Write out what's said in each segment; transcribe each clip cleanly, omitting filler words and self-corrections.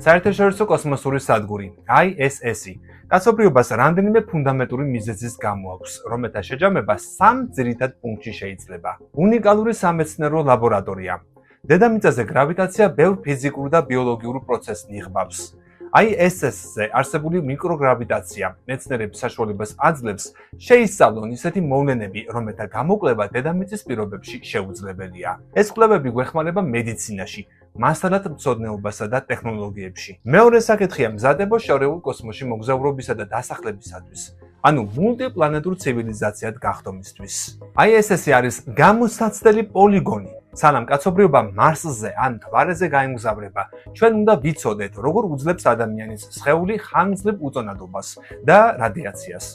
საერთაშორისო კოსმოსური სადგური ISS-ი კაცობრიობას რამდენიმე ფუნდამენტური მიზეზის გამო აქვს, რომელთა შეჯამება 3 ძირითად პუნქტში შეიძლება. უნიკალური სამეცნიერო ლაბორატორია. დედამიწაზე გრავიტაცია ბევრ ფიზიკურ და ბიოლოგიურ პროცესს ნიღბავს. ISS-ზე არსებული მიკროგრავიტაცია მეცნიერებს საშუალებას აძლევს შეისწავლონ ისეთი მოვლენები, რომელთა გამოკვლევა დედამიწის პირობებში შეუძლებელია. ეს კვლევები გვეხმარება მედიცინაში, მასალათმცოდნეობასა და ტექნოლოგიებში. მეორე საკითხია მზადება შორეულ კოსმოსში მოგზაურობისა და დასახლებისათვის, ანუ მულტიპლანეტურ ცივილიზაციად გახდომისთვის. ISS-ი არის გამოსაცდელი პოლიგონი. სანამ კაცობრიობა მარსზე ან მთვარეზე გაემგზავრება, ჩვენ უნდა ვიცოდეთ, როგორ უძლებს ადამიანის სხეული ხანგრძლივ უწონადობას და რადიაციას.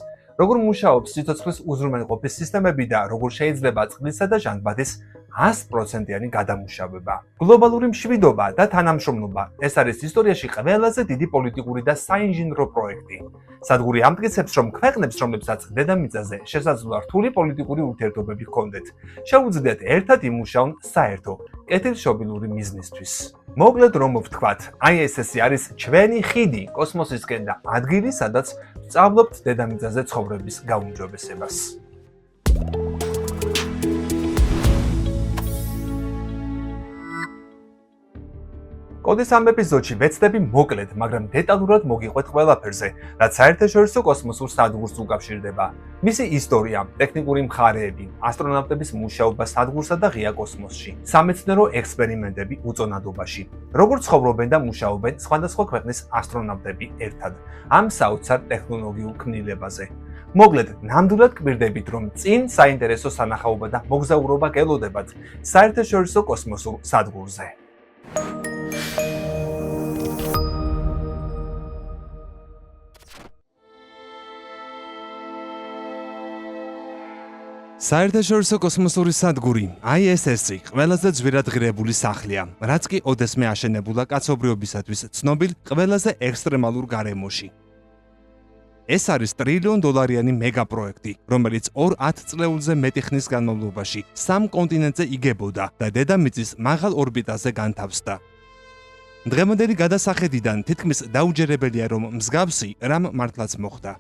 როგორ მუშაობს სიცოცხლის უზრუნველყოფის სისტემები და როგორ შეიძლება წყლისა და ჟანგბადის 100%-იანი გადამუშავება. გლობალური მშვიდობა და თანამშრომლობა ეს არის ისტორიაში ყველაზე დიდი პოლიტიკური და საინჟინრო პროექტი. სადგური ამტკიცებს, რომ ქვეყნებს, რომლებსაც დედამიწაზე შესაძლოა რთული პოლიტიკური ურთიერთობები ჰქონდეთ, შეუძლიათ ერთად იმუშაონ საერთო, კეთილშობილური მიზნისთვის. მოკლედ რომ ვთქვათ, ISS-ი არის ჩვენი ხიდი კოსმოსისკენ და ადგილი, სადაც ვსწავლობთ დედამიწაზე ცხოვრების გაუმჯობესებას. კოდის ამ ეპიზოდში ვეცდები მოკლედ, მაგრამ დეტალურად მოგიყვეთ ყველაფერზე, რაც საერთაშორისო კოსმოსურ სადგურს უკავშირდება. მისი ისტორია, ტექნიკური მხარეები, ასტრონავტების მუშაობა სადგურსა და ღია კოსმოსში, სამეცნიერო ექსპერიმენტები უწონადობაში, როგორ ცხოვრობენ და მუშაობენ სხვადასხვა ქვეყნის ასტრონავტები ერთად ამ საოცარ ტექნოლოგიურ ქმნილებაზე. მოკლედ, ნამდვილად გვირდებით, რომ წინ საინტერესო სანახაობა და მოგზაურობა გელოდებათ საერთაშორისო კოსმოსურ სადგურზე. საერთაშორისო კოსმოსური სადგური ISS-ი ყველაზე ძვირად ღირებული სახლია, რაც კი ოდესმე აშენებულა კაცობრიობისათვის ცნობილ ყველაზე ექსტრემალურ გარემოში. ეს არის $1 ტრილიონ მეგაპროექტი, რომელიც 2 წლეულზე მეტი ხნის განმავლობაში 3 კონტინენტზე იგებოდა და დედამიწის მაღალ ორბიტაზე განთავსდა. დღევანდელი გადასახედიდან თითქმის დაუჯერებელია, რომ მსგავსი რამ მართლაც მოხდა.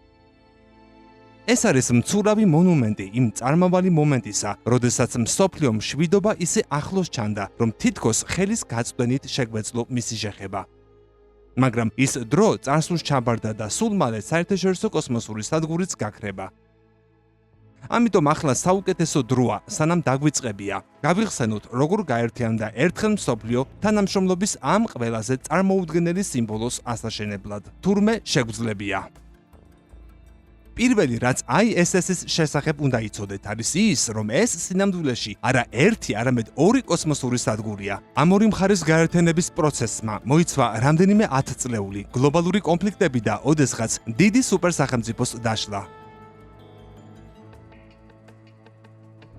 ეს არის მცურავი მონუმენტი იმ წარმავალი მომენტისა, როდესაც მსოფლიო მშვიდობა ისე ახლოს ჩანდა, რომ თითქოს ხელის გაწვდენით შეგვეძლო მისი შეხება. მაგრამ ის დრო წარსულს ჩაბარდა და სულ მალე საერთაშორისო კოსმოსური სადგურიც გაქრება. ამიტომ ახლა საუკეთესო დროა, სანამ დაგვიწყებია, გავიხსენოთ, როგორ გაერთიანდა ერთხელ მსოფლიო თანამშრომლობის ამ ყველაზე წარმოუდგენელი სიმბოლოს ასაშენებლად. თურმე შეგვძლებია. პირველი, რაც ISS-ის შესახებ უნდა იცოდეთ, არის ის, რომ ეს სინამდვილეში არა ერთი, არამედ 2 კოსმოსური სადგურია. ამ ორი მხარის გაერთიანების პროცესმა მოიცვა რამდენიმე 10 წლეული გლობალური კონფლიქტები და ოდესღაც დიდი სუპერსახელმწიფოს დაშლა.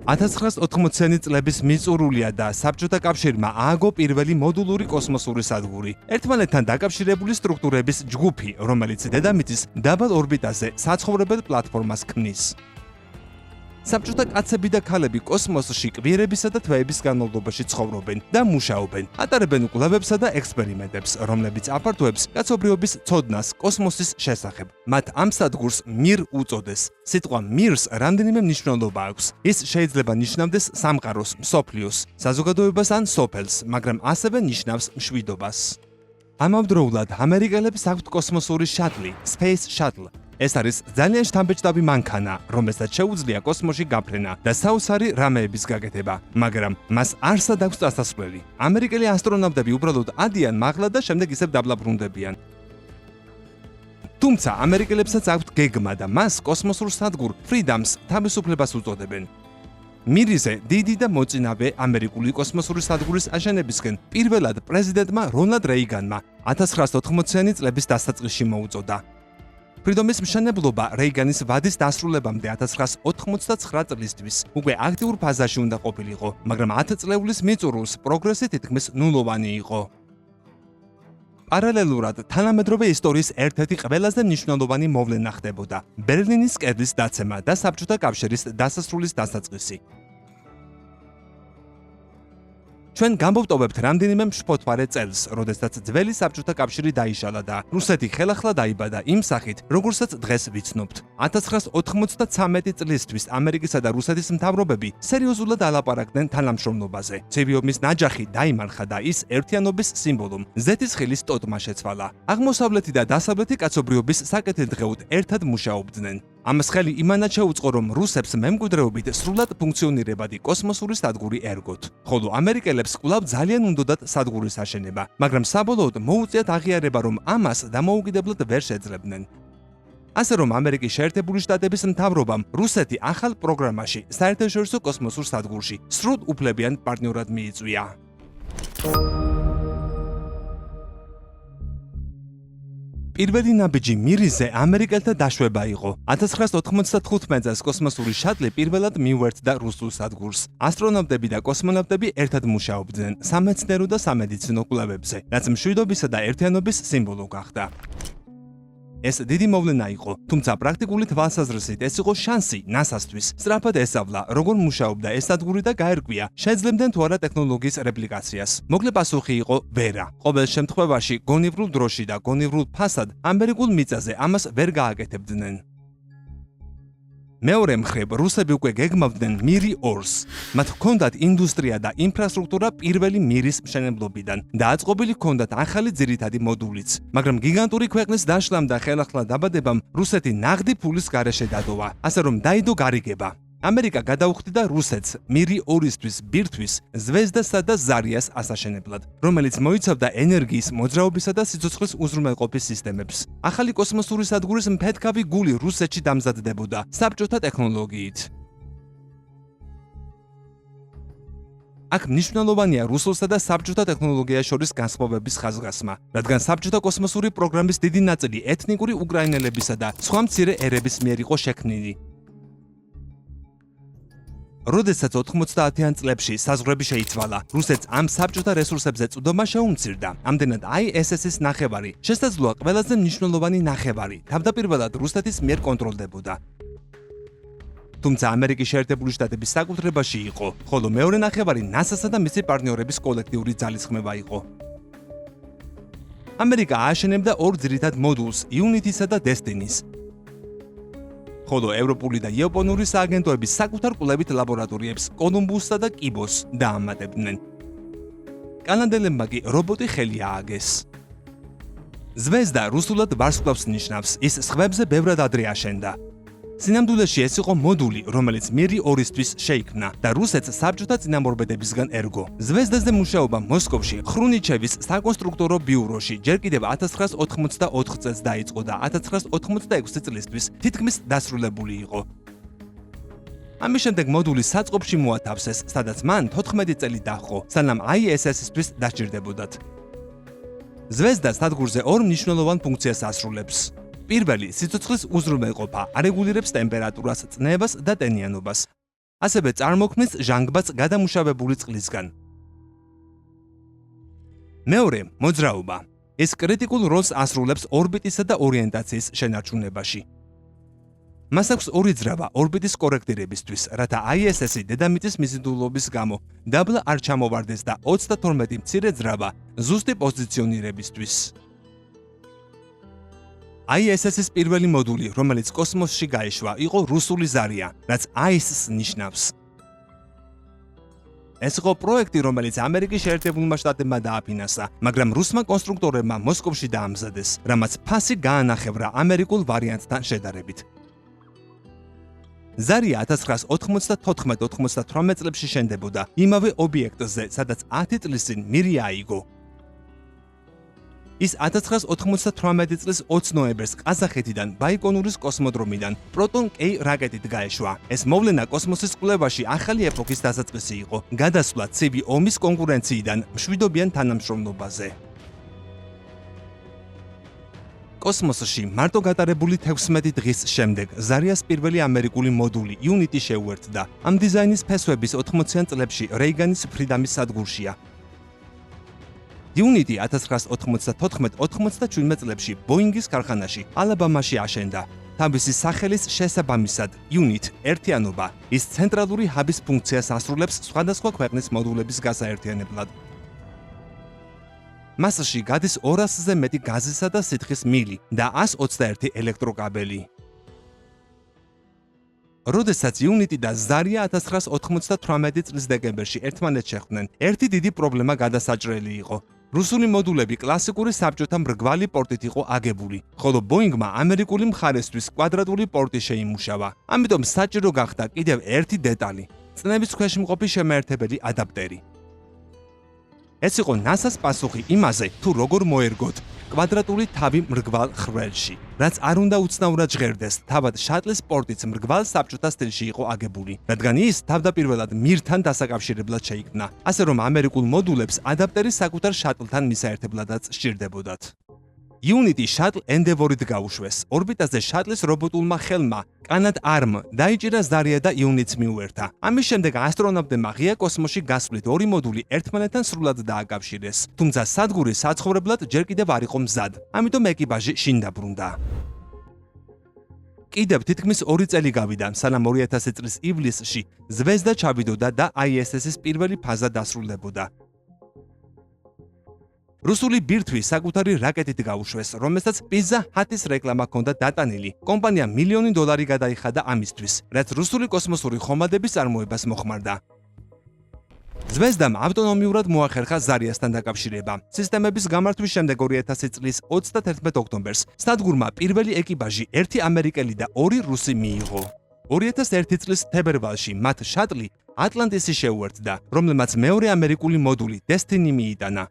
1980-იანი წლების მიწურულია და საბჭოთა კავშირმა ააგო პირველი მოდულური კოსმოსური სადგური, ერთმანეთთან დაკავშირებული სტრუქტურების ჯგუფი, რომელიც დედამიწის დაბალ ორბიტაზე საცხოვრებელ პლატფორმას ქმნის. საბჭოთა კაცები და ქალები კოსმოსში კვირებისა და თვეების განმავლობაში ცხოვრობენ და მუშაობენ, ატარებენ კვლევებსა და ექსპერიმენტებს, რომლებიც აფართოებს კაცობრიობის ცოდნას კოსმოსის შესახებ. მათ ამ სადგურს მირ უწოდეს. სიტყვა მირს რამდენიმე მნიშვნელობა აქვს. ის შეიძლება ნიშნავდეს სამყაროს, მსოფლიოს, საზოგადოებას ან სოფელს, მაგრამ ასევე ნიშნავს მშვიდობას. ამავდროულად ამერიკელებს აქვთ კოსმოსური შატლი, Space Shuttle. ეს არის ძალიან შთამბეჭდავი მანქანა, რომელსაც შეუძლია კოსმოსში გაფრენა და საოცარი რამეების გაკეთება, მაგრამ მას არ საერთოდ დასასვლელი. ამერიკელი ასტრონავტები უბრალოდ ადიან მაღლა და შემდეგ ისევ დაბლაბრუნდებიან. თუმცა ამერიკელებსაც აქვთ გეგმა და მას კოსმოსურ სადგურ Freedom's თავისუფლებას უწოდებენ. მირიზე დიდი და მოწინავე ამერიკული კოსმოსური სადგურის აშენებისკენ პირველად პრეზიდენტმა რონალდ რეიგანმა 1980-იანი წლების დასაწყისში მოუწოდა. Freedom's მშენებლობა რეიგანის ვადის დასრულებამდე 1989 წლისთვის უკვე აქტიურ ფაზაში უნდა ყოფილიყო, მაგრამ 10 წლეულის მიწურულს პროგრესი თითქმის ნულოვანი იყო. პარალელურად თანამედროვე ისტორიის ერთ-ერთი ყველაზე მნიშვნელოვანი მოვლენა ხდებოდა ბერლინის კედლის დაცემა და საბჭოთა კავშირის დასასრულის დასაწყისი. ჩვენ გამოვტოვებთ რამდენიმე მშფოთვარე წელს, როდესაც ძველი საბჭოთა კავშირი დაიშალა და რუსეთი ხელახლა დაიბადა იმ სახით, როგორცაც დღეს ვიცნობთ. 1993 წლისთვის ამერიკისა და რუსეთის მთავრობები სერიოზულად ალაპარაკდნენ თანამშრომლობაზე. ცივი ომის ნაჯახი დაიმარხა და ის ერთიანობის სიმბოლომ ზეთისხილის ტოტმა შეცვალა. აღმოსავლეთი და დასავლეთი კაცობრიობის საკეთილდღეოდ ერთად მუშაობდნენ. ამას ხელი იმანად შეუწყო, რომ რუსებს მემკვიდრეობით სრულად ფუნქციონირებადი კოსმოსური სადგური ერგოთ, ხოლო ამერიკელებს კვლავ ძალიან უნდოდათ სადგურის აშენება, მაგრამ საბოლოოდ მოუწიათ აღიარება, რომ ამას დამოუკიდებლად ვერ შეძლებდნენ. ასე რომ ამერიკის შეერთებული შტატების მთავრობამ რუსეთი ახალ პროგრამაში საერთაშორისო კოსმოსურ სადგურში სრულად უფლებიან პარტნიორად მიიწვია. პირველი ნაბიჯი მირიზე ამერიკელთა დაშვება იყო. 1995 წელს კოსმოსური შატლი პირველად მიუერთდა რუსულ სადგურს. ასტრონავტები და კოსმონავტები ერთად მუშაობდნენ სამეცნიერო და სამედიცინო კვლევებზე, რაც მშვიდობისა და ერთიანობის სიმბოლო გახდა. ეს დიდი მოვლენა იყო, თუმცა პრაქტიკული თვალსაზრისით ეს იყო შანსი NASA-სთვის. სწრაფად ესწავლა, როგორ მუშაობდა ეს სადგური და გაერკვია, შეძლებდნენ თუ არა ტექნოლოგიის რეპლიკაციას. მოკლე პასუხი იყო ვერა. ყოველ შემთხვევაში, გონივრულ დროში და გონივრულ ფასად ამერიკულ მიწაზე ამას ვერ გააკეთებდნენ. მეორე მხრივ, რუსები უკვე გეგმავდნენ მირი 2-ს. მათ ჰქონდათ ინდუსტრია და ინფრასტრუქტურა პირველი მირის მშენებლობიდან და აწყობილი ჰქონდათ ახალი ძირითადი მოდულიც. მაგრამ გიგანტური ქვეყნის დაშლამ და ხელახლა დაბადებამ რუსეთი ნაღდი ფულის გარეშე დადოვა, ასე რომ დაიდო გარიგება. ამერიკა გადაუხდიდა რუსეთს მირი 2-ისთვის ბირთვის, ზვეზდასა და ზარიას ასაშენებლად, რომელიც მოიცავდა ენერგიის, მოძრაობისა და სიცოცხლის უზრუნველყოფის სისტემებს. ახალი კოსმოსური სადგურის მფეთქავი გული რუსეთში დამზადდებოდა საბჭოთა ტექნოლოგიით. აქ მნიშვნელოვანია რუსულსა და საბჭოთა ტექნოლოგიას შორის განსხვავების ხაზგასმა, რადგან საბჭოთა კოსმოსური პროგრამის დიდი ნაწილი ეთნიკური უკრაინელებისა და სხვა მცირე ერების მიერ იყო შექმნილი. როდესაც 90-იან წლებში საზღვრები შეიცვალა, რუსეთს ამ საბჭოთა რესურსებზე წვდომა შეუმცირდა. ამდენად ISS-ის ნახევარი შესაძლოა ყველაზე მნიშვნელოვანი ნახევარი თავდაპირველად რუსეთის მიერ კონტროლდებოდა. თუმცა ამერიკის შეერთებული შტატების საკუთრებაში იყო, ხოლო მეორე ნახევარი NASA-სა და მისი პარტნიორების კოლექტიური ძალისხმევა იყო. ამერიკა ააშენებდა ორ ძირითად მოდულს, Unity-სა და Destiny-ს. ხოლო ევროპული და იაპონური სააგენტოების საკუთარ კვლევით ლაბორატორიებს კოლუმბუსსა და კიბოს დაამატებდნენ. კანადელებმა კი რობოტი ხელი ააგეს. ზვეზდა რუსულად ვარსკვლავს ნიშნავს, ის სხვებზე ბევრად ადრე აშენდა. სინამდვილეში ეს იყო მოდული, რომელიც მირი 2-ისთვის შეიქმნა და რუსეთს საბჭოთა წინამორბედებისგან ერგო. ზვეზდაზე მუშაობა მოსკოვში, ხრუნიჩევის საკონსტრუქტორო ბიუროში ჯერ კიდევ 1984 წელს დაიწყო და 1986 წლისთვის თითქმის დასრულებული იყო. ამის შემდეგ მოდული საწყობში მოათავსეს, სადაც მან 14 წელი დაჰყო, სანამ ISS-ისთვის დასჭირდებოდათ. ზვეზდა სადგურზე ორ მნიშვნელოვან ფუნქციას ასრულებს. პირველი, სიცოცხლის უზრუნველყოფა, არეგულირებს ტემპერატურას, წნევას და ტენიანობას. ასევე წარმოქმნის ჟანგბადს გადამუშავებული წყლისგან. მეორე, მოძრაობა. ეს კრიტიკულ როლს ასრულებს ორბიტისა და ორიენტაციის შენარჩუნებაში. მას აქვს ორი ძრავა ორბიტის კორექტირებისთვის, რათა ISS-ი დედამიწის მიზიდულობის გამო დაბლა არ ჩამოვარდეს და 32 მცირე ძრავა ზუსტი პოზიციონირებისთვის. ISS-ის პირველი მოდული, რომელიც კოსმოსში გაეშვა, იყო რუსული ზარია, რაც ICE-ს ნიშნავს. ეს იყო პროექტი, რომელიც ამერიკის შეერთებულმა შტატებმა დააფინანსა, მაგრამ რუსმა კონსტრუქტორებმა მოსკოვში დაამზადეს, რამაც ფასი გაანახევრა ამერიკულ ვარიანტთან შედარებით. ზარია 1994-98 წლებში შენდებოდა იმავე ობიექტზე, სადაც 10 წლის წინ მირი აიგო. ის 1998 წლის 20 ნოემბერს ყაზახეთიდან ბაიკონურის კოსმოდრომიდან პროტონ K რაკეტით გაეშვა. ეს მოვლენა კოსმოსის კვლევაში ახალი ეპოქის დასაწყისი იყო, გადასვლა ცივი ომის კონკურენციიდან მშვიდობიან თანამშრომლობაზე. კოსმოსში მარტო გატარებული 16 დღის შემდეგ ზარიას პირველი ამერიკული მოდული Unity შეუერთდა. ამ დიზაინის ფესვების 80-იან წლებში რეიგანის ფრიდამის სადგურშია. Unity 1994-97 წლებში ბოინგის ქარხანაში, ალაბამაში აშენდა. თავისი სახელის შესაბამისად, unit, ერთიანობა, ის ცენტრალური ჰაბის ფუნქციას ასრულებს სხვადასხვა ქვეყნის მოდულების გასაერთიანებლად. მასში გადის 200-ზე მეტი გაზისა და სითხის მილი და 121 ელექტროკაბელი. როდესაც იუნიტი და ზარია 1998 წლის დეკემბერში ერთმანეთს შეხვდნენ, ერთი დიდი პრობლემა გადასაჭრელი იყო. რუსული მოდულები კლასიკური საბჭოთა მრგვალი პორტით იყო აგებული, ხოლო ბოინგმა ამერიკული მხარესთვის კვადრატული პორტი შეიმუშავა. ამიტომ საჭირო გახდა კიდევ ერთი დეტალი: წნევის ქვეშ მყოფი შემაერთებელი ადაპტერი. ეს იყო NASA-ს პასუხი იმაზე, თუ როგორ მოერგოთ კვადრატული თავი მრგვალ ხრველში, რაც არ უნდა უცნაურად ჟღერდეს, თავად შატლის პორტიც მრგვალ საბჭოთა სტილში იყო აგებული, რადგან ის თავდაპირველად მირთან დასაკავშირებლად შეიქმნა, ასე რომ ამერიკულ მოდულებს ადაპტერი საკუთარ შატლთან მისაერთებლადაც სჭირდებოდათ. იუნიტი შატლ ენდევორით გაუშვეს. ორბიტაზე შატლის რობოტულმა ხელმა კანად arm დაიჭირა ზარია და იუნიტს მიუერთა. ამის შემდეგ ასტრონავტებმა ღია კოსმოსში გასვლით ორი მოდული ერთმანეთთან სრულად დააკავშირეს. თუმცა სადგური საცხოვრებლად ჯერ კიდევ არ იყო მზად. ამიტომ ეკიპაჟი შინ დაბრუნდა. კიდევ თითქმის 2 წელი გავიდა, სანამ 2000 წლის ივლისში ზვეზდა ჩავიდოდა და ISS-ის პირველი ფაზა დასრულდებოდა. რუსული ბირთვი საკუთარი რაკეტით გაუშვეს, რომელსაც Pizza Hut-ის რეკლამა ჰქონდა დატანილი. კომპანია $1,000,000 გადაიხადა ამისთვის, რაც რუსული კოსმოსური ხომალდების წარმოებას მოხმარდა. ზვეზდამ ავტონომიურად მოახერხა ზარიასთან დაკავშირება. სისტემების გამართვის შემდეგ 2000 წლის 31 ოქტომბერს სადგურმა პირველი ეკიპაჟი 1 ამერიკელი და 2 რუსი მიიღო. 2001 წლის თებერვალში მათ შატლი ატლანტისი შეუერთდა, რომელმაც მეორე ამერიკული მოდული Destiny მიიტანა.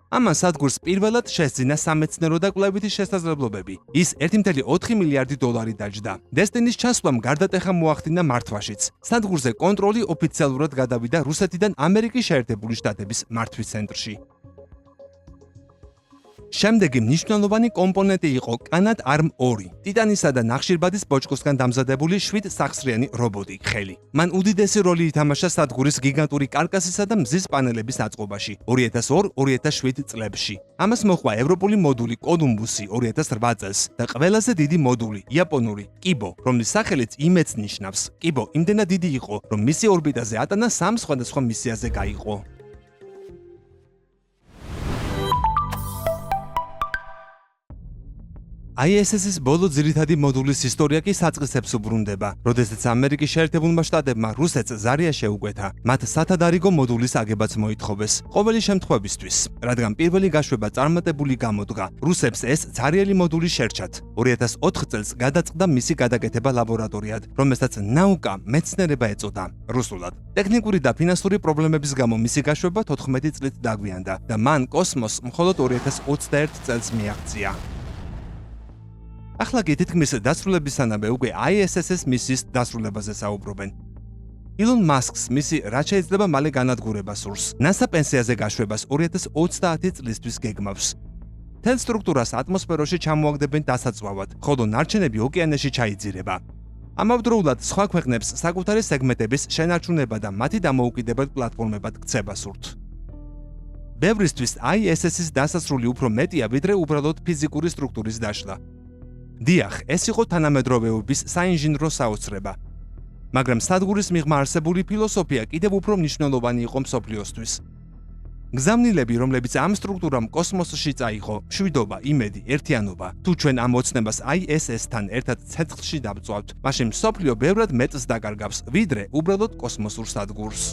ამან სადგურს პირველად შესძინა სამეცნიერო და კვლევითი შესაძლებლობები. ის $1.4 მილიარდი დაჯდა. Destiny-ს ჩასვლამ გარდატეხა მოახდინა მართვაშიც. სადგურზე კონტროლი ოფიციალურად გადავიდა რუსეთიდან ამერიკის შეერთებული შტატების მართვის ცენტრში. შემდეგი მნიშვნელოვანი კომპონენტი იყო კანად arm 2, ტიტანისა და ნახშირბადის ბოჭკოსგან დამზადებული 7 სახსრიანი რობოტი ხელი. მან უდიდესი როლი ითამაშა სადგურის გიგანტური კარკასისა და მზის პანელების აწყობაში 2002-2007 წლებში. ამას მოჰყვა ევროპული მოდული კოლუმბუსი 2008 წელს და ყველაზე დიდი მოდული იაპონური კიბო, რომლის სახელიც იმედს ნიშნავს. კიბო იმდენად დიდი იყო, რომ მისი ორბიტაზე ატანა 3 სხვადასხვა მისიაზე გაიყო. ISS-ის ბოლო ძირითადი მოდულის ისტორია კი საწყისებს უბრუნდება, როდესაც ამერიკის შეერთებულმა შტატებმა რუსეთს ზარია შეუკვეთა, მათ სათადარიგო მოდულის აგებაც მოითხოვეს, ყოველი შემთხვევისთვის, რადგან პირველი გაშვება წარმატებული გამოდგა, რუსებს ეს ძარიელი მოდული შერჩათ. 2004 წელს გადაწყდა მისი გადაკეთება ლაბორატორიად, რომელსაც ნაუკა მეცნიერება ეწოდა, რუსულად. ტექნიკური და ფინანსური პრობლემების გამო მისი გაშვება 14 წლით დაგვიანდა და მან კოსმოსს მხოლოდ 2021 წელს მიაღწია. ახლა კი თითქმის დასრულებისთანავე უკვე ISS-ის მისიის დასრულებაზე საუბრობენ. ილონ მასკს მისი რაც შეიძლება მალე განადგურება სურს. NASA პენსიაზე გაშვებას 2030 წლისთვის გეგმავს. თელ სტრუქტურას ატმოსფეროში ჩამოაგდებენ დასაწვავად, ხოლო ნარჩენები ოკეანეში ჩაიძირება. ამავდროულად სხვა ქვეყნებს საკუთარი სეგმენტების შენარჩუნება და მათი დამოუკიდებელ პლატფორმებად ქცება სურთ. ბევრისთვის ISS-ის დასასრული უფრო მეტია, ვიდრე უბრალოდ ფიზიკური სტრუქტურის დაშლა. დიახ, ეს იყო თანამედროვეობის საინჟინრო საოცრება. მაგრამ სადგურის მიღმა არსებული ფილოსოფია კიდევ უფრო მნიშვნელოვანი იყო მსოფლიოსთვის. გზავნილები, რომლებიც ამ სტრუქტურამ კოსმოსში წაიღო, მშვიდობა, იმედი, ერთიანობა. თუ ჩვენ ამ ოცნებას ISS-თან ერთად ცეცხლში დავწვავთ, მაშინ მსოფლიო ბევრად მეტს დაკარგავს, ვიდრე უბრალოდ კოსმოსურ სადგურს.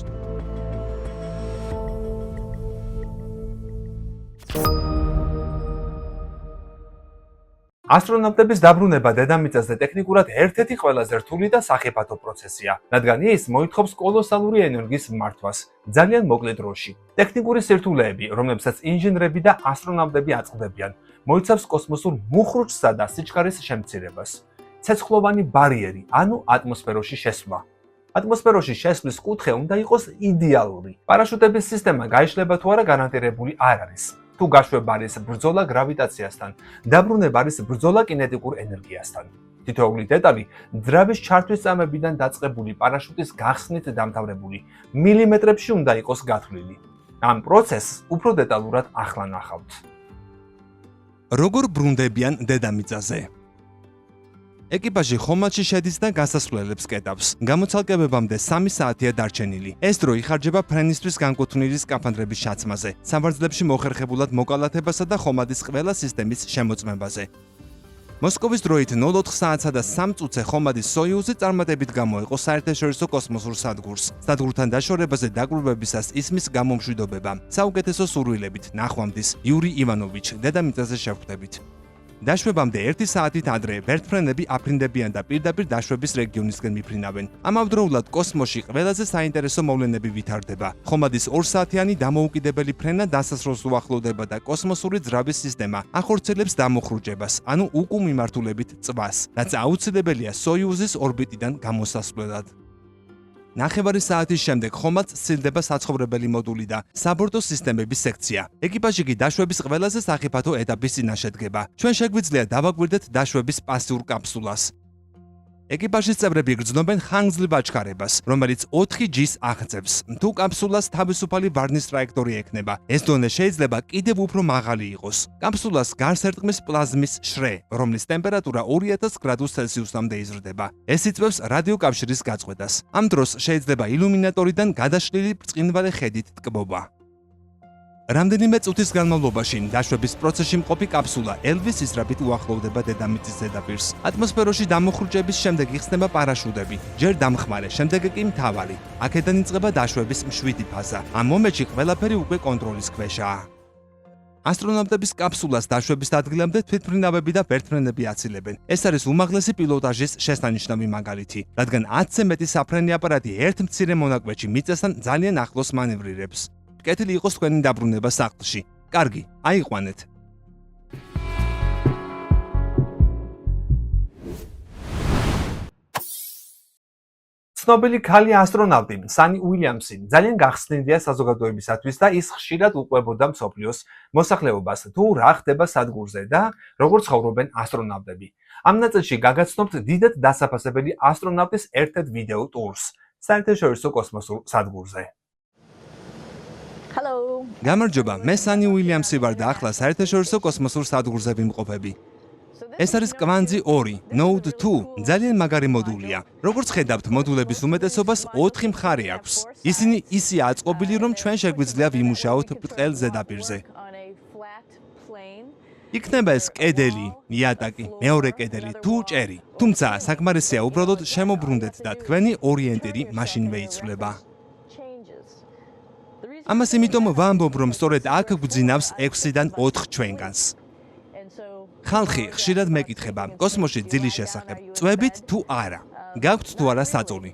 ასტრონავტების დაბრუნება დედამიწაზე ტექნიკურად ერთ-ერთი ყველაზე რთული და სახიფათო პროცესია, რადგან ის მოითხოვს კოლოსალური ენერგიის მართვას ძალიან მოკლე დროში. ტექნიკური სირთულეები, რომლებსაც ინჟინრები და ასტრონავტები აწყდებიან, მოიცავს კოსმოსურ მუხრუჭსა და სიჩქარის შემცირებას. ცეცხლოვანი ბარიერი, ანუ ატმოსფეროში შესვლა. ატმოსფეროში შესვლის კუთხე უნდა იყოს იდეალური. პარაშუტების სისტემა გაიშლება თუ არა გარანტირებული არ არის. თუ გაშვება არის ბრძოლა გრავიტაციასთან, დაბრუნება არის ბრძოლა კინეტიკურ ენერგიასთან. თითოეული დეტალი ძრავის ჩართვის წამებიდან დაწყებული პარაშუტის გახსნით დამთავრებული მილიმეტრებში უნდა იყოს გათვლილი. ამ პროცესს უფრო დეტალურად ახლა ნახავთ. როგორ ბრუნდებიან დედამიწაზე? ეკიპაჟი ხომალდში შედის და გასასვლელებს კეტავს. გამოცალკებებამდე 3 საათია დარჩენილი. ეს დრო იხარჯება ფრენისთვის განკუთვნილი სკაფანდრების ჩაცმაზე, სამბრძლებში მოხერხებულად მოკალათებასა და ხომალდის ყველა სისტემის შემოწმებაზე. მოსკოვის დროით 04 საათსა და 3 წუთზე ხომალდის სოიუზი წარმატებით გამოეყო საერთაშორისო კოსმოსურ სადგურს. სადგურთან დაშორებაზე დაკვირვებისას ისმის გამომშვიდობება. საუკეთესო სურვილებით, ნახვამდის, იური ივანოვიჩ, დედამიწაზე შევხვდებით. დაშვებამდე 1 საათით ადრე ვერტფრენები აფრინდებიან და პირდაპირ დაშვების რეგიონისკენ მიფრინავენ. ამავდროულად კოსმოსში ყველაზე საინტერესო მოვლენები ვითარდება. ხომალდის 2 საათიანი დამოუკიდებელი ფრენა დასასრულს უახლოვდება და კოსმოსური ძრავის სისტემა ახორციელებს დამოხრუჭებას, ანუ უკუმიმართულებით წვას, რაც აუცილებელია სოიუზის ორბიტიდან გამოსასვლელად. ნახევარი საათის შემდეგ ხომალდს სცილდება საცხოვრებელი მოდული და საბორტო სისტემების სექცია. ეკიპაჟი კი დაშვების ყველაზე სახიფათო ეტაპის წინაშე დგება. ჩვენ შეგვიძლია დავაკვირდეთ დაშვების პასიურ კაფსულას. ეკიპაჟის წევრები გრძნობენ ხანგრძლივ აჩქარებას, რომელიც 4G-ს აღწევს. თუ კაფსულას თავისუფალი ვარნის ტრაექტორი ექნება, ეს დონე შეიძლება კიდევ უფრო მაღალი იყოს. კაფსულას გარს ერტყმის პლაზმის შრე, რომლის ტემპერატურა 2000 გრადუს ცელსიუსამდე იზრდება. ეს იწვევს რადიოკავშირის გაწყვეტას. ამ დროს შეიძლება ილუმინატორიდან გადაშლილი ბრწყინვალე ხედით ტკბობა. რამდენიმე წუთის განმავლობაში დაშვების პროცესში მყოფი კაფსულა ელვის ისრაფით უახლოვდება დედამიწის ზედაპირს. ატმოსფეროში დამოხრუჭების შემდეგ იხსნება პარაშუტები, ჯერ დამხმარე, შემდეგ კი მთავარი. აქედან იწყება დაშვების მშვიდი ფაზა. ამ მომენტში ყველაფერი უკვე კონტროლის ქვეშაა. ასტრონავტების კაფსულას დაშვების ადგილამდე თვითმფრინავები და ვერტფრენები აცილებენ. ეს არის უმაღლესი პილოტაჟის შესანიშნავი მაგალითი, რადგან 10-ზე მეტი საფრენი აპარატი ერთ მცირე მონაკვეთში მიწასთან ძალიან ახლოს მანევრირებს. კეთილი იყოს თქვენი დაბრუნება სახლში. კარგი, აიყვანეთ. ცნობილი ქალი ასტრონავტი სანი უილიამსი ძალიან გახსნილია საზოგადოებისათვის და ის ხშირად უყვებოდა მსოფლიოს მოსახლეობას თუ რა ხდება სადგურზე და როგორ ცხოვრობენ ასტრონავტები. ამ ნაწილში გაგაცნობთ დიდად დასაფასებელი ასტრონავტის ერთ-ერთ ვიდეო ტურს საერთაშორისო კოსმოსურ სადგურზე. Hello. გამარჯობა, მე სანი უილიამსი ვარ და ახლა საერთაშორისო კოსმოსურ სადგურზე ვიმყოფები. ეს არის კვანძი 2, Node 2, ძალიან მაგარი მოდულია. როგორც ხედავთ, მოდულების უმეტესობას 4 მხარე აქვს. ისინი ისე აწყობილი, რომ ჩვენ შეგვიძლია ვიმუშაოთ ბრტყელ ზედაპირზე. იქნება ეს კედელი, იატაკი, მეორე კედელი თუ ჭერი. თუმცა საკმარისია უბრალოდ შემოbrუნდეთ და თქვენი ორიენტირი მაშინვე იცვლება. ამას იმიტომ ვამბობ, რომ სწორედ აქ გვძინავს 6-დან 4 ჩვენგანს. ხალხი ხშირად მეკითხება კოსმოსში ძილის შესახებ, წვებით თუ არა, გაქვთ თუ არა საწოლი.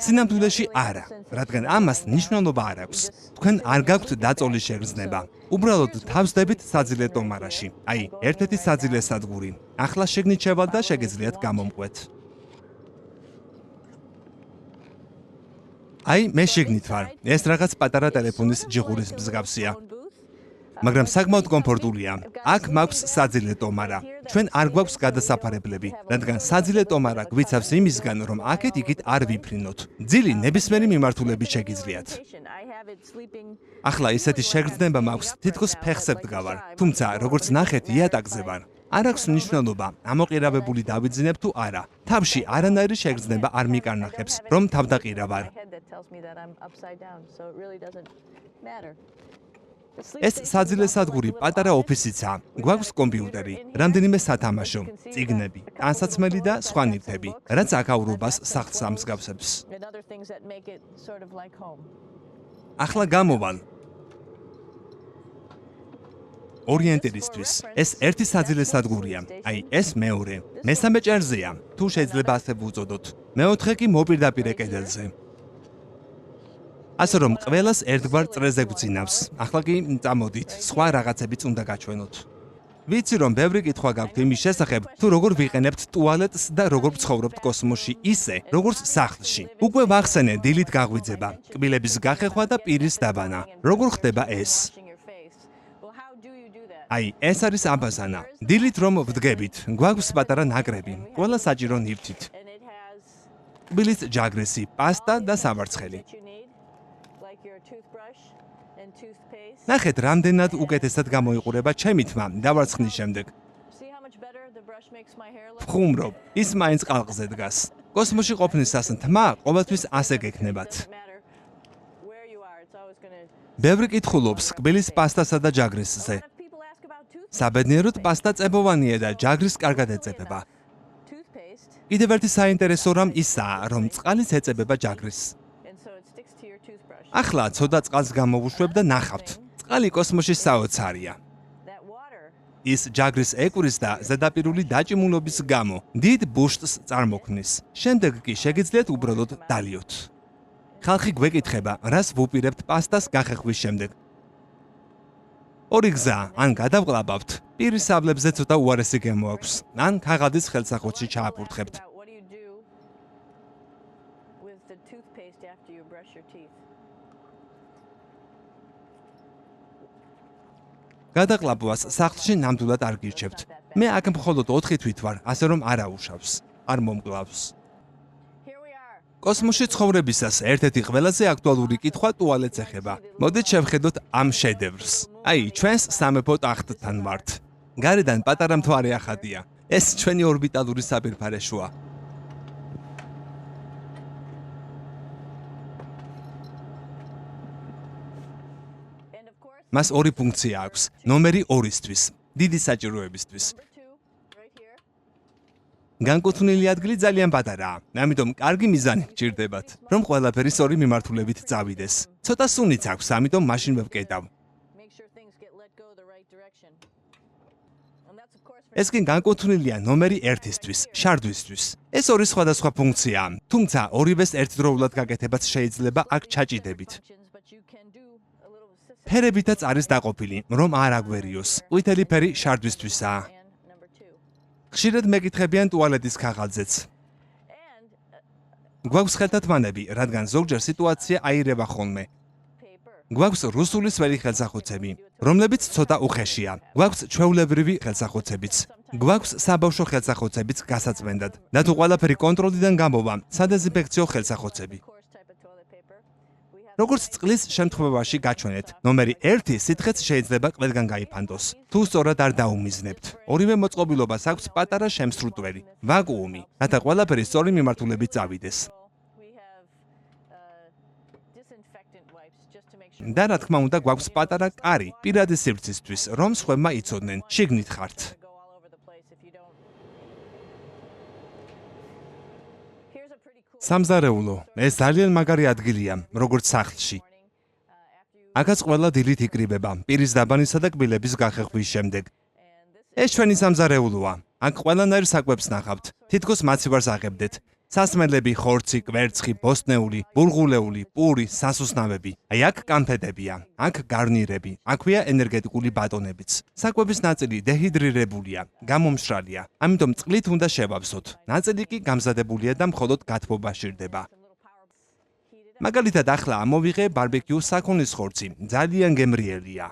სინამდვილეში არა, რადგან ამას მნიშვნელობა არ აქვს. თქვენ არ გაქვთ დაწოლის შეგრძნება. უბრალოდ თავსდებით საძილე ტომარაში. აი, ერთ-ერთი საძილე სადგური. ახლა შეგნით შევალ და შეგეძლიათ გამომყვეთ. აი, მე შეგნით ვარ. ეს რაღაც პატარა ტელეფონის ჯიღურის მსგავსია. მაგრამ საკმაოდ კომფორტულია. აქ მაქვს საძილე ტომარა. ჩვენ არ გვაქვს გადასაფარებლები, რადგან საძილე ტომარა გვიცავს იმისგან, რომ აქეთ-იქით არ ვიფრინოთ. ძილი ნებისმიერი მიმართულებით შეგიძლიათ. ახლა ისეთი შეგრძნება მაქვს, თითქოს ფეხზე ვდგავარ. თუმცა, როგორც ნახეთ, იატაკზე ვარ. არ აქვს მნიშვნელობა, ამოყირავებული დავიძინებ თუ არა. თავში არანაირი შეგრძნება არ მიკარნახებს, რომ თავდაყირა ვარ. ეს საძილე სადგური პატარა ოფისიცაა. გვაქვს კომპიუტერი, რამდენიმე სათამაშო, წიგნები, ტანსაცმელი და სხვა ნივთები, რაც აკავრობას სახლს ამსგავსებს. ახლა გამოვალ. ორიენტირისთვის. ეს ერთი საძილე სადგურია. აი, ეს მეორე. მესამე ჭერზეა, თუ შეიძლება ასე ვუწოდოთ. მეოთხე კი მოპირდაპირე კედელზე. ასე რომ ყველას ერთგვარ წრეზე გვძინავს. ახლა კი წამოდით, სხვა რაღაცებიც უნდა გაჩვენოთ. ვიცი რომ ბევრი კითხვა გაქვთ იმის შესახებ, თუ როგორ ვიყენებთ ტუალეტს და როგორ ვცხოვრობთ კოსმოსში ისე, როგორც სახლში. უკვე ვახსენე დილით გაღვიძება, კბილების გახეხვა და პირის დაბანა. როგორ ხდება ეს? აი, ეს არის აბაზანა. დილით რომ ვდგებით, გვაქვს პატარა ნაკრები, ყველა საჭირო ნივთით. კბილის ჯაგრესი, პასტა და სამარცხელი. ნახეთ, რამდენად უკეთესად გამოიყურება ჩემი თმა დავარცხნის შემდეგ. ხუმრობ, ის მაინც ყალყზე დგას. კოსმოსში ყოფნისას თმა ყოველთვის ასე გექნებათ. ბევრი კითხულობს კბილის პასტასა და ჯაგრისზე. საბედნიეროდ პასტა წებოვანია და ჯაგრის კარგად ეწებება. კიდევ ერთი საინტერესო რამ ისაა, რომ წყალიც ეწებება ჯაგრისს. ახლა ცოტა წყალს გამოვუშვებ და ნახავთ. წყალი კოსმოსში საოცარია. ის ჯაგრის ეკვრის და ზედაპირული დაჭიმულობის გამო დიდ ბუშტს წარმოქმნის. შემდეგ კი შეგიძლიათ უბრალოდ დალიოთ. ხალხი გვეკითხება, რას ვუპირებთ პასტას გახეხვის შემდეგ. ორი გზა, ან გადავყლაბავთ, პირის ავლებზე ცოტა უარესი გემოაქვს, ან ქაღალდის ხელსახოთში ჩააპურთხებთ. გადაყლაბვას სახლში ნამდვილად არ გირჩევთ. მე აქ მხოლოდ 4 თვით ვარ, ასე რომ არ აუშავს, არ მომკლავს. კოსმოსში ცხოვრებისას ერთ-ერთი ყველაზე აქტუალური კითხვა ტუალეტს ეხება. მოდით შევხედოთ ამ შედევრს. აი, ჩვენს სამეფო ტახტთან ვართ. გარედან პატარა მთვარე ახადია. ეს ჩვენი ორბიტალური საფირფარე შუა. მას ორი ფუნქცია აქვს. ნომერი 2-ისთვის, დიდი საჭიროებისთვის. განკუთვნილი ადგილი ძალიან პატარაა, ამიტომ კარგი მიზანი გჭირდებათ, რომ ყველაფერი სწორი მიმართულებით წავიდეს. ცოტა სუნიც აქვს, ამიტომ მაშინ ვკეტავ. ეს კი განკუთვნილია ნომერი 1-ისთვის, შარდვისთვის. ეს ორი სხვადასხვა ფუნქციაა, თუმცა ორივეს ერთდროულად გაკეთებაც შეიძლება აქ ჩაჭიდებით. ფერებითაც არის დაყოფილი, რომ არ აგვერიოს. ყვითელი ფერი შარდვისთვისაა. ხშირად მეკითხებიან ტუალეტის ქაღალდზეც. გვაქვს ხელთათმანები, რადგან ზოგჯერ სიტუაცია აირება ხოლმე. გვაქვს რუსული სველი ხელსახოცები, რომლებიც ცოტა უხეშია. გვაქვს ჩვეულებრივი ხელსახოცებიც. გვაქვს საბავშვო ხელსახოცებიც გასაწმენდად. და თუ ყველაფერი კონტროლიდან გამოვა, სადეზინფექციო ხელსახოცები. როგორც წყლის შემთხვევაში გაჩვენეთ, ნომერი 1 სითხეც შეიძლება ყველგან გაიფანტოს. თუ სწორად არ დაუმიზნებთ. ორივე მოწყობილობას აქვს პატარა შემსრუტველი, ვაკუუმი, რათა ყველაფერი სწორი მიმართულებით წავიდეს. და რა თქმა უნდა, გვაქვს პატარა კარი პირადი სივრცისთვის, რომ სხვებმა იცოდნენ, შიგნით ხართ. სამზარეულო, ეს ძალიან მაგარი ადგილია, როგორც სახლში. აქაც ყველა დილით იკრიბება, პირის დაბანისა და კბილების გახეხვის შემდეგ. ეს ჩვენი სამზარეულოა. აქ ყველანაირ საკვებს ნახავთ, თითქოს მაცივარს აღებდეთ. სასმელები, ხორცი, კვერცხი, ბოსტნეული, ბულღულეული, პური, სასუსნავები. აი აქ კანფეტებია, აქ გარნირები, აქვეა ენერგეტიკული ბატონებიც. საკვების ნაწილი დეჰიდრირებულია, გამომშრალია, ამიტომ წყლით უნდა შევავსოთ. ნაწილი კი გამზადებულია და მხოლოდ გათბობა სჭირდება. მაგალითად ახლა ამოვიღე ბარბეკიუს საქონლის ხორცი, ძალიან გემრიელია.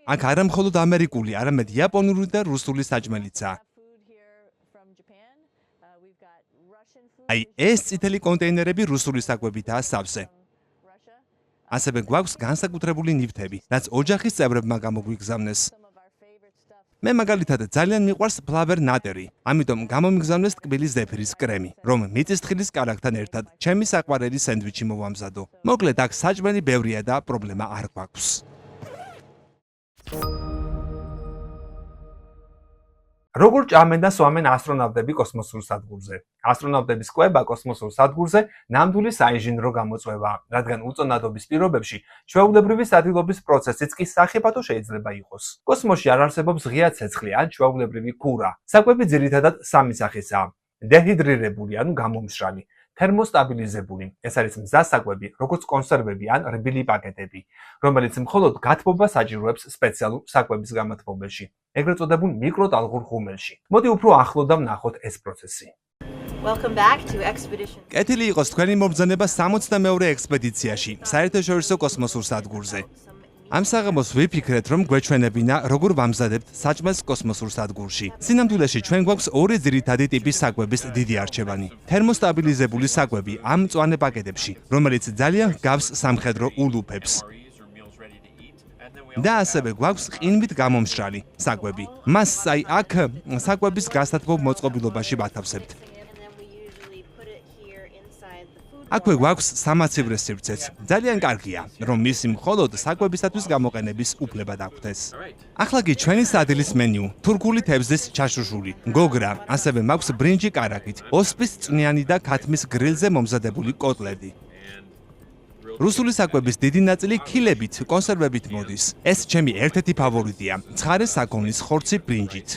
აქ არა მხოლოდ ამერიკული, არამედ იაპონური და რუსული საჭმელიცაა. აი ეს წითელი კონტეინერები რუსული საკვებითაა სავსე. ასევე გვაქვს განსაკუთრებული ნივთები, რაც ოჯახის წევრებმა გამოგვიგზავნეს. მე მაგალითად ძალიან მიყვარს ფლავერ ნატერი, ამიტომ გამომიგზავნეს ტკბილის ზეფირის კრემი, რომ მიწისთხილის კარაქთან ერთად ჩემი საყვარელი სენდვიჩი მოვამზადო. მოკლედ აქ საჭმელი ბევრია და პრობლემა არ გვაქვს. როგორ ჭამენ და სვამენ ასტრონავტები კოსმოსურ სადგურზე? ასტრონავტების კვება კოსმოსურ სადგურზე ნამდვილი საინჟინრო გამოწვევაა, რადგან უწონადობის პირობებში ჩვეულებრივი სადილობის პროცესიც კი სახიფათო შეიძლება იყოს. კოსმოსში არ არსებობს ღია ცეცხლი ან ჩვეულებრივი ქურა. საკვები ძირითადად სამი სახისაა: დეჰიდრირებული, ანუ გამომშრალი, თერმოსტაბილიზებული, ეს არის მზა საკვები, როგორც კონსერვები ან რბილი პაკეტები, რომელიც მხოლოდ გათბობას საჭიროებს სპეციალურ საკვების გამათბობელში, ეგრეთ წოდებულ მიკროტალღურ ღუმელში. მოდი უფრო ახლო და ვნახოთ ეს პროცესი. კეთილი იყოს თქვენი მობრძანება 62-ე ექსპედიციაში, საერთაშორისო კოსმოსურ სადგურზე. ამ საღამოს ვიფიქრეთ, რომ გვეჩვენებინა, როგორ ვამზადებთ საჭმელს კოსმოსურ სადგურში. სინამდვილეში ჩვენ გვაქვს ორი ძირითადი ტიპის საკვების დიდი არჩევანი. თერმოსტაბილიზებული საკვები ამ მწვანე პაკეტებში, რომელიც ძალიან ჰგავს სამხედრო ულუფებს. და ასევე გვაქვს ყინვით გამომშრალი საკვები. მას აი აქ საკვების გასათბობ მოწყობილობაში ვათავსებთ. აქვე გვაქვს სამაცივრე სივრცეც. ძალიან კარგია, რომ მისი მხოლოდ საკვებისათვის გამოყენების უფლება დაგხვდეს. ახლა კი ჩვენი სადილის მენიუ: თურქული თევზის ჩაშუშული, გოგრა, ასევე მაქვს ბრინჯი კარაქით, ოსპის წვნიანი და ქათმის გრილზე მომზადებული კოტლეტი. რუსული საკვების დიდი ნაწილი ქილებით, კონსერვებით მოდის. ეს ჩემი ერთ-ერთი ფავორიტია, ცხარე საქონლის ხორცი ბრინჯით.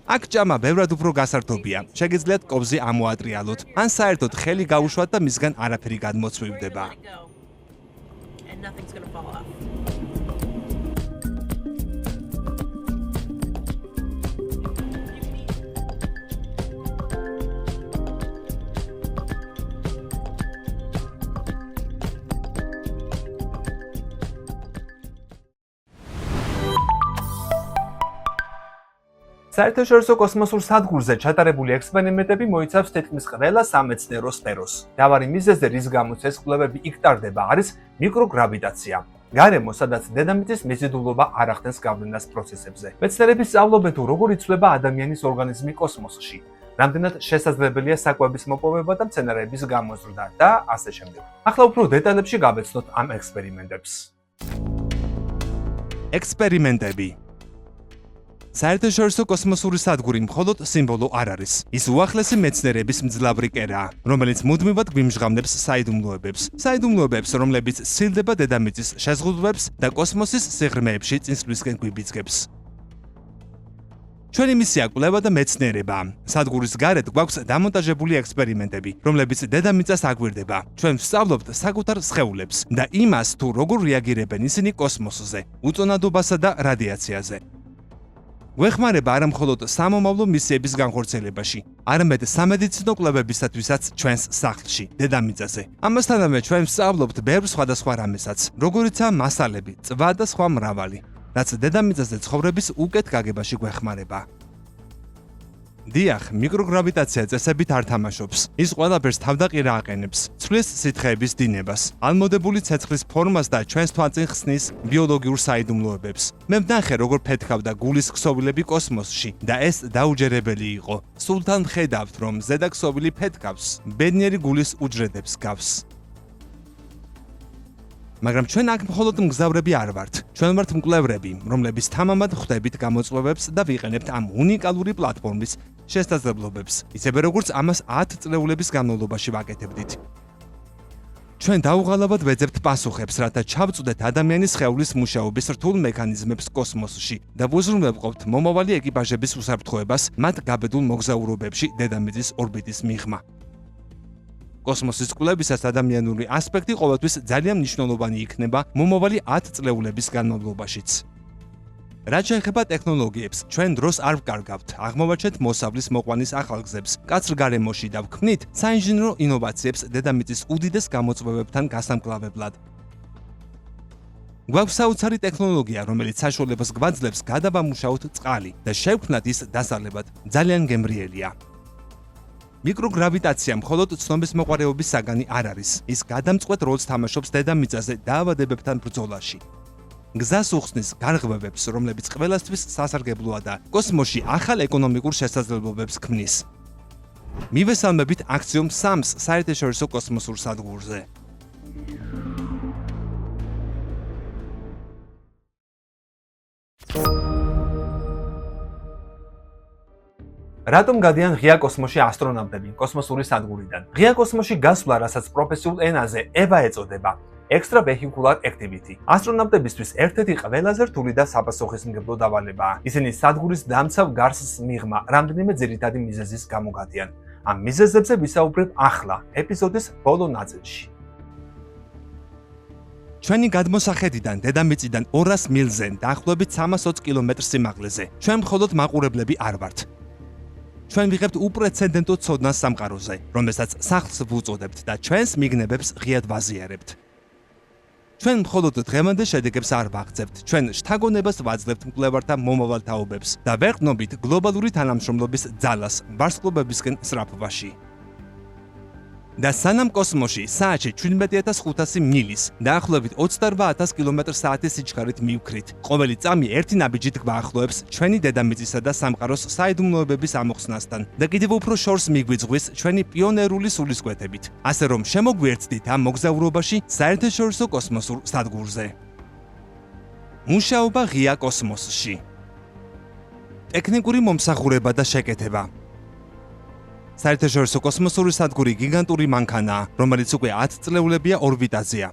აქ ჭამა ბევრად უფრო გასართობია. შეგიძლიათ კობზი ამოატრიალოთ, ან საერთოდ ხელი გაუშვათ და მისგან არაფერი გადმოცვივდება. საერთაშორისო კოსმოსურ სადგურზე ჩატარებული ექსპერიმენტები მოიცავს თითქმის ყველა სამეცნიერო სფეროს. მთავარი მიზეზი, რის გამოც ეს კვლევები იქ ტარდება, არის მიკროგრავიტაცია. გარემო, სადაც დედამიწის მიზიდულობა არ ახდენს გავლენას პროცესებზე. მეცნიერები სწავლობენ, თუ როგორ იცვლება ადამიანის ორგანიზმი კოსმოსში, რამდენად შესაძლებელია საკვების მოპოვება და მცენარეების გამოზრდა და ასე შემდეგ. ახლა უფრო დეტალებში გავეცნოთ ამ ექსპერიმენტებს. ექსპერიმენტები. საერთაშორისო კოსმოსური სადგური მხოლოდ სიმბოლო არ არის. ის უახლესი მეცნიერების მძლავრი კერაა, რომელიც მუდმივად გვიმჟღავნებს საიდუმლოებებს, რომლებიც სცილდება დედამიწის შეზღუდვებს და კოსმოსის სიღრმეებში წინსვლისკენ გვიბიძგებს. ჩვენი მისია კვლევა და მეცნიერებაა. სადგურის გარეთ გვაქვს დამონტაჟებული ექსპერიმენტები, რომლებიც დედამიწას აგვირდება. ჩვენ ვსწავლობთ საკუთარ სხეულებს და იმას, თუ როგორ რეაგირებენ ისინი კოსმოსზე, უწონადობასა და რადიაციაზე. გვეხმარება არა მხოლოდ სამომავლო მისიების განხორციელებაში, არამედ სამედიცინო კვლევებისათვისაც ჩვენს სახლში, დედამიწაზე. ამასთანავე ჩვენ ვსწავლობთ ბევრ სხვადასხვა რამესაც, როგორიცაა მასალები, წვა და სხვა მრავალი, რაც დედამიწაზე ცხოვრების უკეთ გაგებაში გვეხმარება. დიახ, მიკროგრავიტაცია წესებით არ თამაშობს. ის ყველაფერს თავდაყირა აყენებს, ცვლის სითხეების დინებას, ალმოდებული ცეცხლის ფორმას და ჩვენს თვალწინ ხსნის ბიოლოგიურ საიდუმლოებებს. მე ვნახე, როგორ ფეთქავდა გულის ქსოვილები კოსმოსში და ეს დაუჯერებელი იყო. სულთან ხედავთ, რომ ზედა ქსოვილი ფეთქავს, ბედნიერი გულის უჯრედებს გავს. მაგრამ ჩვენ აქ მხოლოდ მგზავრები არ ვართ. ჩვენ ვართ მკვლევრები, რომლების თამამად ხვდებით გამოწვევებს და ვიყენებთ ამ უნიკალური პლატფორმის შესაძლებლობებს, ისევე როგორც ამას 10 წლეულების განმავლობაში ვაკეთებდით. ჩვენ დაუღალავად ვეძებთ პასუხებს, რათა ჩავწვდეთ ადამიანის სხეულის მუშაობის რთულ მექანიზმებს კოსმოსში და ვუზრუნველყოფთ მომავალი ეკიპაჟების უსაფრთხოებას მათ გაბედულ მოგზაურობებში დედამიწის ორბიტის მიღმა. კოსმოსის კვლევისას ადამიანური ასპექტი ყოველთვის ძალიან მნიშვნელოვანი იქნება მომავალი 10 წლეულების განმავლობაშიც. რაც შეეხება ტექნოლოგიებს, ჩვენ დროს არ ვკარგავთ, აღმოვაჩენთ მოსავლის მოყვანის ახალ გზებს, კაცრ გარემოში და ვქმნით საინჟინრო ინოვაციებს დედამიწის უდიდეს გამოწვევებთან გასამკლავებლად. გვაქვს საოცარი ტექნოლოგია, რომელიც საშუალებას გვაძლევს გადავამუშაოთ წყალი და შევქმნათ ის დასალებად. ძალიან გემრიელია. მიკროგრავიტაცია მხოლოდ ცნობის მოყვარეობის საგანი არ არის. ის გადამწყვეტ როლს თამაშობს დედამიწაზე დაავადებებთან ბრძოლაში. გზას უხსნის გარღვევებს, რომლებიც ყველასთვის სასარგებლოა და კოსმოსში ახალ ეკონომიკურ შესაძლებლობებს ქმნის. მივესალმებით აქციომ 3-ს საერთაშორისო კოსმოსურ სადგურზე. რატომ გადიან ღია კოსმოსში ასტრონავტები კოსმოსური სადგურიდან? ღია კოსმოსში გასვლა, რასაც პროფესიულ ენაზე EVA ეწოდება, extravehicular activity. ასტრონავტებისთვის ერთ-ერთი ყველაზე რთული და საპასუხისმგებლო დავალებაა. ისინი სადგურის დამცავ გარსს მიღმა რამდენიმე ძირითადი მიზეზის გამო გადიან. ამ მიზეზებზე ვისაუბრებ ახლა, ეპიზოდის ბოლო ნაწილში. ჩვენი გადმოსახედიდან დედამიწიდან 200 მილზე, დაახლოებით 320 კილომეტრ სიმაღლეზე. ჩვენ მხოლოდ მაყურებლები არ ვართ. ჩვენ ვიღებთ უპრეცედენტო ცოდნას სამყაროზე, რომელსაც სახლს ვუწოდებთ და ჩვენს მიგნებებს ღიად ვაზიარებთ. ჩვენ მხოლოდ დღევანდელ შედეგებს არ ვაღწევთ, ჩვენ შთაგონებას ვაძლევთ მკვლევართა მომავალ თაობებს და ვერ გნობით გლობალური თანამშრომლობის ძალას ვარსკვლავებისკენ სწრაფობაში. და სანამ კოსმოსში საათში 17500 მილის, დაახლოებით 28000 კმ/სთ სიჩქარით მივქრით. ყოველი წამი ერთი ნაბიჯით გვაახლოებს ჩვენი დედამიწისა და სამყაროს საიდუმლოებების ამოხსნასთან და კიდევ უფრო შორს მიგვიძღვის ჩვენი პიონერული სულისკვეთებით. ასე რომ შემოგვიერთდით ამ მოგზაურობაში საერთაშორისო კოსმოსურ სადგურზე. მუშაობა ღია კოსმოსში. ტექნიკური მომსახურება და შეკეთება. საერთაშორისო კოსმოსური სადგური გიგანტური მანქანაა, რომელიც უკვე 10 წლეულებია ორბიტაზეა.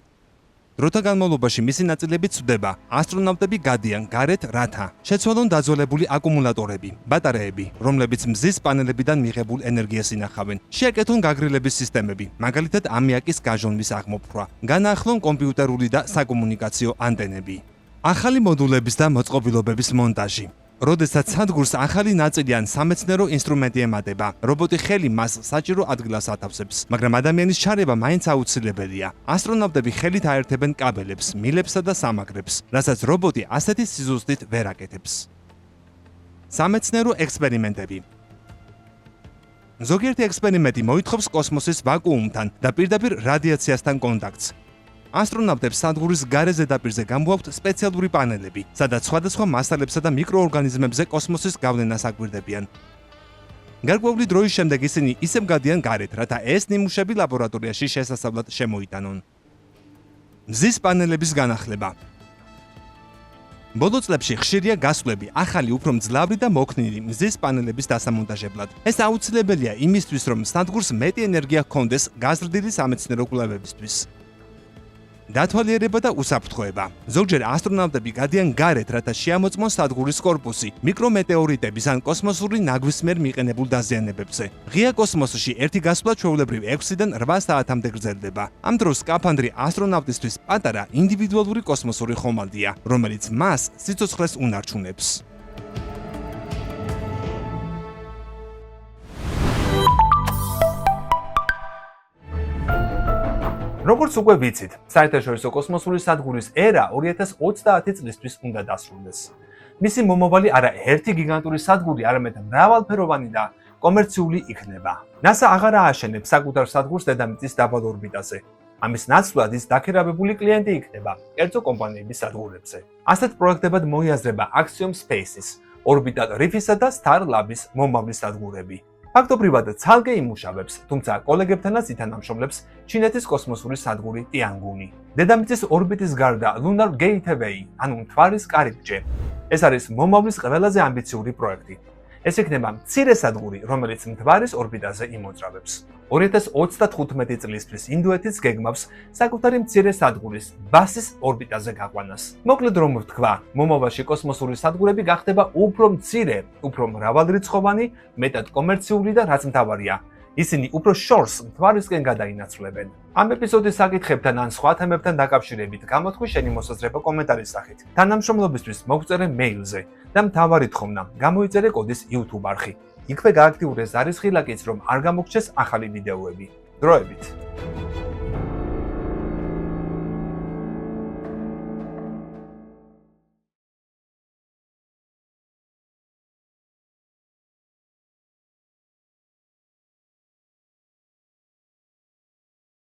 დროთა განმავლობაში მისი ნაწილები ცვდება, ასტრონავტები გადიან გარეთ რათა შეცვალონ დაძველებული აკუმულატორები, ბატარეები, რომლებიც მზის პანელებიდან მიღებულ ენერგიას ინახავენ. შეაკეთონ გაგრილების სისტემები, მაგალითად ამიაკის გაჟონვის აღმოფხვრა, განაახლონ კომპიუტერული და საკომუნიკაციო ანტენები. ახალი მოდულების და მოწყობილობების მონტაჟი. როდესაც სადგურს ახალი ნაწილი ან სამეცნიერო ინსტრუმენტი ემატება, რობოტი ხელი მას საჭირო ადგილას ათავსებს, მაგრამ ადამიანის ჩარევა მაინც აუცილებელია. ასტრონავტები ხელით აერთებენ კაბელებს, მილებსა და სამაგრებს, რასაც რობოტი ასეთი სიზუსტით ვერ აკეთებს. სამეცნიერო ექსპერიმენტები. ზოგიერთი ექსპერიმენტი მოითხოვს კოსმოსის ვაკუუმთან და პირდაპირ რადიაციასთან კონტაქტს. ასტრონავტებს სადგურის გარე ზედაპირზე გამოაქვთ სპეციალური პანელები, სადაც სხვადასხვა მასალებსა და მიკროორგანიზმებზე კოსმოსის გავლენას აკვირდებიან. გარკვეული დროის შემდეგ ისინი ისევ გადიან გარეთ, რათა ეს ნიმუშები ლაბორატორიაში შესასწავლად შემოიტანონ. მზის პანელების განახლება. ბოლო წლებში ხშირია გასვლები ახალი უფრო მძლავრი და მოქნილი მზის პანელების დასამონტაჟებლად. ეს აუცილებელია იმისთვის, რომ სადგურს მეტი ენერგია ჰქონდეს გაზრდილი სამეცნიერო კვლევებისთვის. დათვალიერება და უსაფრთხოება. ზოგჯერ ასტრონავტები გადიან გარეთ, რათა შეამოწმონ სადგურის კორპუსი მიკრომეტეორიტების ან კოსმოსური ნაგვისმიერ მიყენებულ დაზიანებებზე. ღია კოსმოსში ერთი გასვლა ჩვეულებრივ 6-დან 8 საათამდე გრძელდება. ამ დროს სკაფანდრი ასტრონავტისთვის პატარა ინდივიდუალური კოსმოსური ხომალდია, რომელიც მას სიცოცხლეს უნარჩუნებს. როგორც უკვე ვიცით, საერთაშორისო კოსმოსური სადგურის ერა 2030 წლისთვის უნდა დასრულდეს. მისი მომავალი არა ერთი გიგანტური სადგური, არამედ მრავალფეროვანი და კომერციული იქნება. NASA აღარ ააშენებს საკუთარ სადგურს დედამიწის დაბალ ორბიტაზე. ამის ნაცვლად ის დაქირავებული კლიენტი იქნება კერძო კომპანიების სადგურებზე. ასეთ პროექტებად მოიაზრება Axiom Space-ის, Orbital Reef-ისა და Starlab-ის მომავლის სადგურები. ფაქტობრივად ცალკე იმუშავებს, თუმცა კოლეგებთანაც ითანამშრომლებს ჩინეთის კოსმოსური სადგური ტიანგუნი. დედამიწის ორბიტის გარდა Lunar Gateway, ანუ მთვარის კარიბჭე. ეს არის მომავლის ყველაზე ამბიციური პროექტი. ეს იქნება მცირე სადგური, რომელიც მთვარის ორბიტაზე იმოძრავებს. 2035 წლისთვის ინდოეთის გეგმავს საკუთარი მცირე სადგურის ბასის ორბიტაზე გაყვანას. მოკლედ რომ ვთქვა, მომავალში კოსმოსური სადგურები გახდება უფრო მცირე, უფრო მრავალრიცხოვანი, მეტად კომერციული და რაც მთავარია, ისინი უფრო შორს მთვარისკენ გადაინაცვლებენ. ამ ეპიზოდის საკითხებთან ან სხვა თემებთან დაკავშირებით გამოთქვი შენი მოსაზრება კომენტარის სახით. თანამშრომლობისთვის მოგწერე მეილზე და მთავარი თხოვნა, გამოიწერე კოდის YouTube არხი. იქვე გააქტიურე ზარისხი ლაკიც, რომ არ გამოგჩეს ახალი ვიდეოები. დროებით.